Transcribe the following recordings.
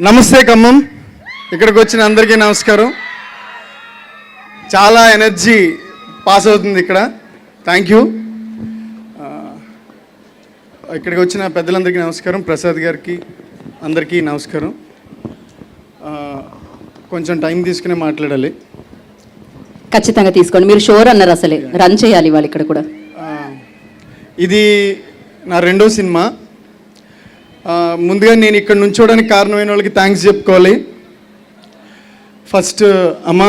నమస్తే ఖమ్మం. ఇక్కడికి వచ్చిన అందరికీ నమస్కారం. చాలా ఎనర్జీ పాస్ అవుతుంది ఇక్కడ. Thank you. ఇక్కడికి వచ్చిన పెద్దలందరికీ నమస్కారం. ప్రసాద్ గారికి అందరికీ నమస్కారం. కొంచెం టైం తీసుకునే మాట్లాడాలి. ఖచ్చితంగా తీసుకోండి. మీరు షోర్ అన్నారు, అసలే రన్ చేయాలి వాళ్ళు ఇక్కడ కూడా. ఇది నా రెండో సినిమా. ముందుగా నేను ఇక్కడ నుంచోడానికి కారణమైన వాళ్ళకి థ్యాంక్స్ చెప్పుకోవాలి. ఫస్ట్ అమ్మ,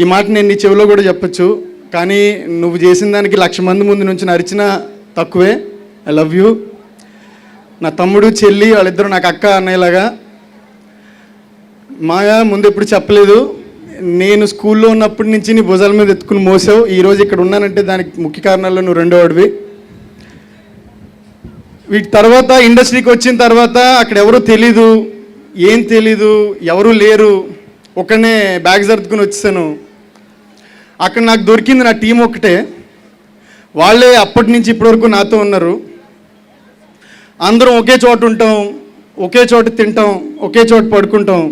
ఈ మాట నేను నీ చెవిలో కూడా చెప్పచ్చు, కానీ నువ్వు చేసిన దానికి 1,00,000 మంది ముందు నుంచి అరిచినా తక్కువే. I love you. నా తమ్ముడు చెల్లి వాళ్ళిద్దరూ నాకు అక్క అన్నయ్యలాగా. మాయా ముందు ఎప్పుడు చెప్పలేదు, నేను స్కూల్లో ఉన్నప్పటి నుంచి నీ భుజాల మీద ఎత్తుకుని మోసావు. ఈరోజు ఇక్కడ ఉన్నానంటే దానికి ముఖ్య కారణాల్లో నువ్వు రెండో వాడివి. వీటి తర్వాత ఇండస్ట్రీకి వచ్చిన తర్వాత అక్కడ ఎవరూ తెలీదు, ఏం తెలీదు, ఎవరూ లేరు. ఒక్కనే బ్యాగ్ సర్దుకుని వచ్చేసాను. అక్కడ నాకు దొరికింది నా టీం ఒక్కటే. వాళ్ళే అప్పటి నుంచి ఇప్పటివరకు నాతో ఉన్నారు. అందరం ఒకే చోట ఉంటాం, ఒకే చోట తింటాం, ఒకే చోట పడుకుంటాం.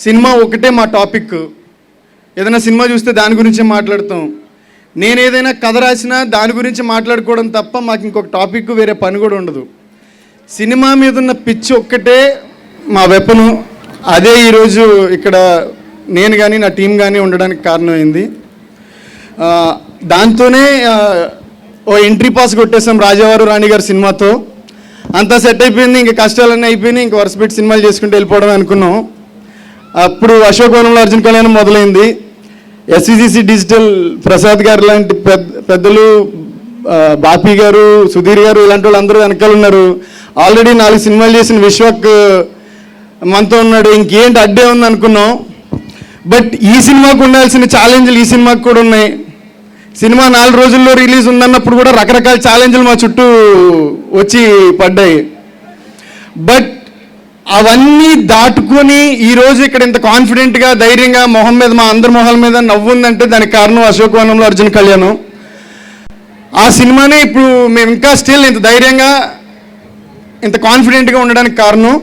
సినిమా ఒకటే మా టాపిక్. ఏదైనా సినిమా చూస్తే దాని గురించే మాట్లాడతాం. నేను ఏదైనా కథ రాసినా దాని గురించి మాట్లాడుకోవడం తప్ప మాకు ఇంకొక టాపిక్ వేరే పని కూడా ఉండదు. సినిమా మీద ఉన్న పిచ్చి ఒక్కటే మా వెపను. అదే ఈరోజు ఇక్కడ నేను కానీ నా టీం కానీ ఉండడానికి కారణమైంది. దాంతోనే ఓ ఎంట్రీ పాస్ కొట్టేసాం రాజావారు రాణి గారి సినిమాతో. అంతా సెట్ అయిపోయింది, ఇంకా కష్టాలన్నీ అయిపోయినాయి, ఇంక వరుస పెట్టి సినిమాలు చేసుకుంటూ వెళ్ళిపోవడం అనుకున్నాం. అప్పుడు అశోకవనంలో అర్జున్ కళ్యాణం మొదలైంది. ఎస్విసిసి డిజిటల్ ప్రసాద్ గారు లాంటి పెద్దలు, బాపీ గారు, సుధీర్ గారు, ఇలాంటి వాళ్ళు అందరూ వెనకాల ఉన్నారు. ఆల్రెడీ 4 సినిమాలు చేసిన విశ్వక్ మనతో ఉన్నాడు. ఇంకేంటి అడ్డే ఉంది అనుకున్నాం. బట్ ఈ సినిమాకు ఉండాల్సిన ఛాలెంజ్లు ఈ సినిమాకు కూడా ఉన్నాయి. సినిమా 4 రోజుల్లో రిలీజ్ ఉందన్నప్పుడు కూడా రకరకాల ఛాలెంజ్లు మా చుట్టూ వచ్చి పడ్డాయి. బట్ అవన్నీ దాటుకొని ఈరోజు ఇక్కడ ఇంత కాన్ఫిడెంట్గా, ధైర్యంగా మొహం మీద, మా అందరి మొహాల మీద నవ్వుందంటే దానికి కారణం అశోకవనంలో అర్జున్ కళ్యాణం. ఆ సినిమానే ఇప్పుడు మేము ఇంకా స్టిల్ ఇంత ధైర్యంగా, ఇంత కాన్ఫిడెంట్గా ఉండడానికి కారణం.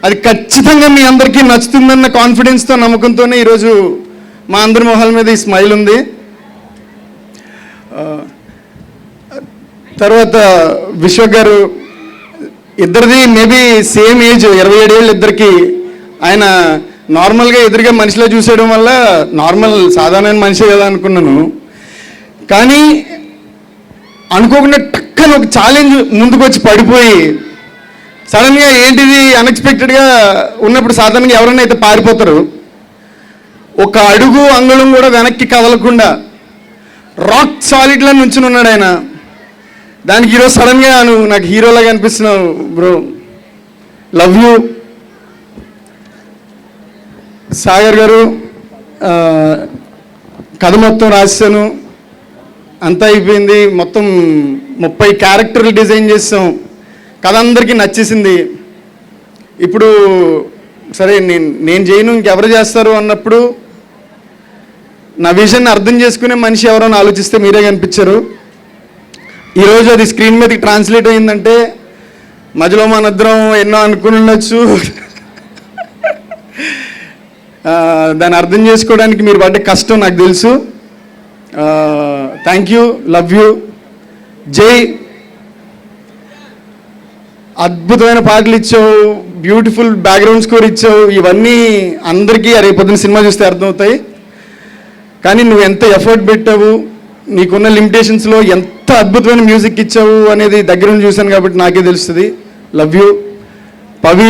అది ఖచ్చితంగా మీ అందరికీ నచ్చుతుందన్న కాన్ఫిడెన్స్తో, నమ్మకంతోనే ఈరోజు మా అందరి మొహాల మీద ఈ స్మైల్ ఉంది. తర్వాత విశ్వక్ గారు, ఇద్దరిది మేబీ సేమ్ ఏజ్, 27 ఏళ్ళు ఇద్దరికి. ఆయన నార్మల్గా ఎదురుగా మనిషిలో చూసేయడం వల్ల నార్మల్ సాధారణమైన మనిషే కదా అనుకున్నాను. కానీ అనుకోకుండా టక్కన ఒక ఛాలెంజ్ ముందుకు వచ్చి పడిపోయి, సడన్గా ఏంటిది అన్ఎక్స్పెక్టెడ్గా ఉన్నప్పుడు సాధారణంగా ఎవరైనా అయితే పారిపోతారు. ఒక అడుగు అంగుళం కూడా వెనక్కి కదలకుండా రాక్ సాలిడ్లా నుంచుని ఉన్నాడు ఆయన. దానికి ఈరోజు సడన్గా నువ్వు నాకు హీరోలాగా అనిపిస్తున్నావు బ్రో, లవ్ యూ. సాగర్ గారు, కథ మొత్తం రాశాను, అంతా అయిపోయింది. మొత్తం 30 క్యారెక్టర్లు డిజైన్ చేసాం. కథ అందరికీ నచ్చేసింది. ఇప్పుడు సరే నేను చేయను, ఇంకెవరు చేస్తారు అన్నప్పుడు నా విజన్ అర్థం చేసుకునే మనిషి ఎవరో ఆలోచిస్తే మీరే కనిపించారు. ఈరోజు అది స్క్రీన్ మీదకి ట్రాన్స్లేట్ అయిందంటే మధ్యలో మనిద్దరం ఎన్నో అనుకుని ఉండొచ్చు. దాన్ని అర్థం చేసుకోవడానికి మీరు పడ్డ కష్టం నాకు తెలుసు. Thank you, love you. జై. అద్భుతమైన పాటలు ఇచ్చావు, బ్యూటిఫుల్ బ్యాక్గ్రౌండ్ స్కోర్ ఇచ్చావు. ఇవన్నీ అందరికీ రేపొద్దున సినిమా చూస్తే అర్థమవుతాయి. కానీ నువ్వు ఎంత ఎఫర్ట్ పెట్టావు, నీకున్న లిమిటేషన్స్లో ఎంత అద్భుతమైన మ్యూజిక్ ఇచ్చావు అనేది దగ్గర నుంచి చూశాను కాబట్టి నాకే తెలుస్తుంది. Love you. Pavi,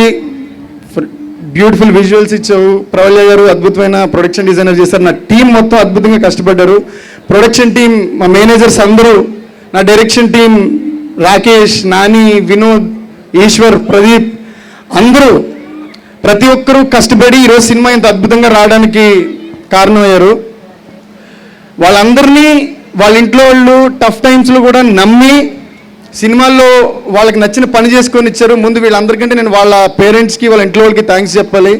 beautiful visuals ఇచ్చావు. ప్రవల్య గారు అద్భుతమైన ప్రొడక్షన్ డిజైనర్ చేశారు. నా టీం మొత్తం అద్భుతంగా కష్టపడ్డారు. ప్రొడక్షన్ టీం, మా మేనేజర్స్ అందరూ, నా డైరెక్షన్ టీం రాకేష్, నాని, వినోద్, ఈశ్వర్, ప్రదీప్, అందరూ ప్రతి ఒక్కరూ కష్టపడి ఈరోజు సినిమా ఇంత అద్భుతంగా రావడానికి కారణమయ్యారు. వాళ్ళందరినీ వాళ్ళ ఇంట్లో వాళ్ళు టఫ్ టైమ్స్లో కూడా నమ్మి సినిమాల్లో వాళ్ళకి నచ్చిన పని చేసుకొని ఇచ్చారు. ముందు వీళ్ళందరికంటే నేను వాళ్ళ పేరెంట్స్కి, వాళ్ళ ఇంట్లో వాళ్ళకి థ్యాంక్స్ చెప్పాలి.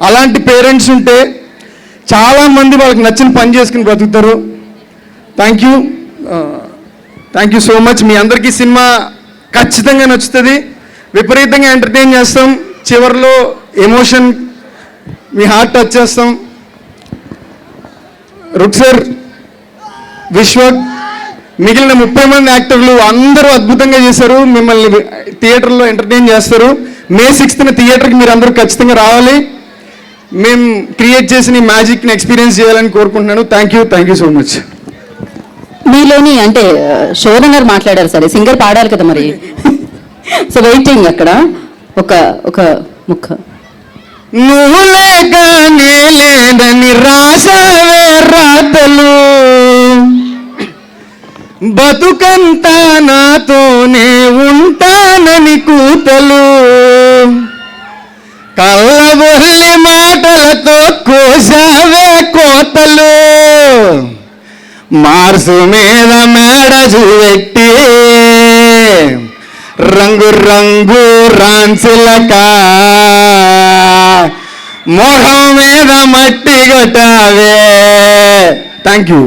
అలాంటి పేరెంట్స్ ఉంటే చాలామంది వాళ్ళకి నచ్చిన పని చేసుకుని బ్రతుకుతారు. Thank you, thank you so much. మీ అందరికీ సినిమా ఖచ్చితంగా నచ్చుతుంది. విపరీతంగా ఎంటర్టైన్ చేస్తాం. చివరిలో ఎమోషన్ మీ హార్ట్ టచ్ చేస్తాం. రుక్ సార్, విశ్వక్, మిగిలిన 30 మంది యాక్టర్లు అందరూ అద్భుతంగా చేశారు. మిమ్మల్ని థియేటర్లో ఎంటర్టైన్ చేస్తారు. May 6th థియేటర్కి మీరు అందరూ ఖచ్చితంగా రావాలి. మేము క్రియేట్ చేసిన ఈ మ్యాజిక్ని ఎక్స్పీరియన్స్ చేయాలని కోరుకుంటున్నాను. Thank you so much. మీలోని అంటే శోభన్ గారు మాట్లాడారు సరే, సింగర్ పాడాలి కదా మరి. సో వెయిటింగ్ అక్కడ ఒక ముక్క. నువ్వు లేక నే లేదని రాసావే రాతలు, బతుకంతా నాతోనే ఉంటానని కూతలు, కళ్ళబొల్లి మాటలతో కోసావే కోతలు, మార్సు మీద మేడ చూపెట్టి రంగు రంగు రాన్సిలక మొహం మీద మట్టి కొట్టావే. Thank you.